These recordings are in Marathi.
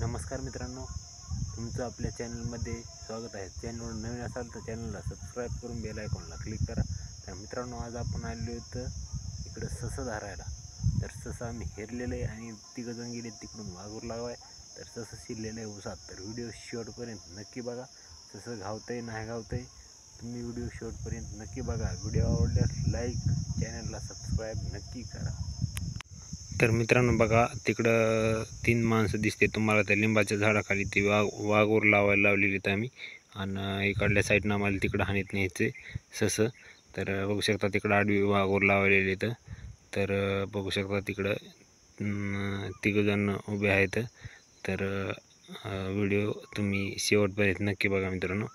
नमस्कार मित्रांनो, तुमचं आपल्या चॅनलमध्ये स्वागत आहे. चॅनलवर नवीन असाल तर चॅनलला सबस्क्राईब करून बेल आयकॉनला क्लिक करा. तर मित्रांनो, आज आपण आलो होतं इकडं ससं धरायला. तर ससं आम्ही हेरलेलं आहे आणि तिघंजण गेले तिकडून वाघूर लावाय. तर ससं शिरलेलं आहे उसात. तर व्हिडिओ शेवटपर्यंत नक्की बघा. ससं घावतंय नाही घावतंय तुम्ही व्हिडिओ शेवटपर्यंत नक्की बघा. व्हिडिओ आवडल्यास लाईक, चॅनलला सबस्क्राईब नक्की करा. तर मित्रांनो बघा, तिकडं 3 माणसं दिसते तुम्हाला त्या लिंबाच्या झाडाखाली. ती वाघूर लावायला लावलेली आहेत आम्ही. आणि इकडल्या साईडनं आम्हाला तिकडं हानीत न्यायचं ससं. तर बघू शकता तिकडं आडवी वाघूर लावलेली आहेत. तर बघू शकता तिकडं तिघंजण उभे आहेत. तर व्हिडिओ तुम्ही शेवटपर्यंत नक्की बघा मित्रांनो.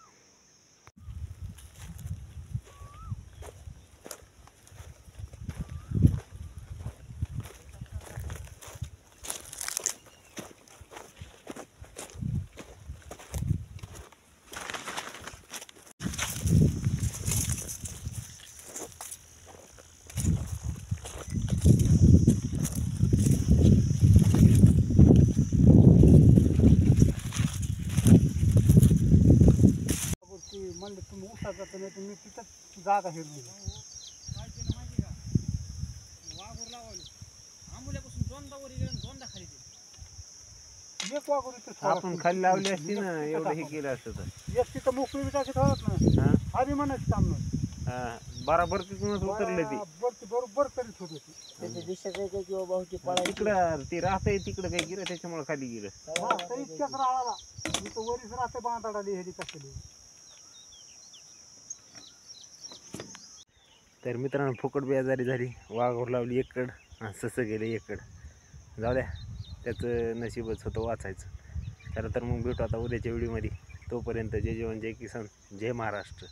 म्हणले तुम्ही उसात जाता नाही तुम्ही तिथंच जागा हिरवी वाघूर लावले आंबोल्यापासून दोनदा वर गेले दोनदा खाली ते एक वाघूर इथं आपण खाली लावली असती ना, एवढं हे केलं असतं तर. एक तिथं मोकळी विटाची ठेवत ना हां आधी म्हणायचं काम नाही बरोबर तिथूनच उतरले ती. बरोबर करीत होते ती. त्याच्या दिशेच आहे किंवा बहुती पळायची तिकडं ती राहतंय तिकडं काही गेलं त्याच्यामुळे खाली गेलं. हा, तर इतक्याच राळाला इथं वरीच राहते बांधाडाली हेली कसली. तर मित्रांनो, फुकट बेजारी झाली. वाघोर लावली एकड आणि ससं गेले एकड. जाऊ द्या, त्याचं नशीबच होतं वाचायचं. चला तर मग भेटू आता उद्याच्या व्हिडिओमध्ये. तोपर्यंत जय जवान जय किसान, जय महाराष्ट्र.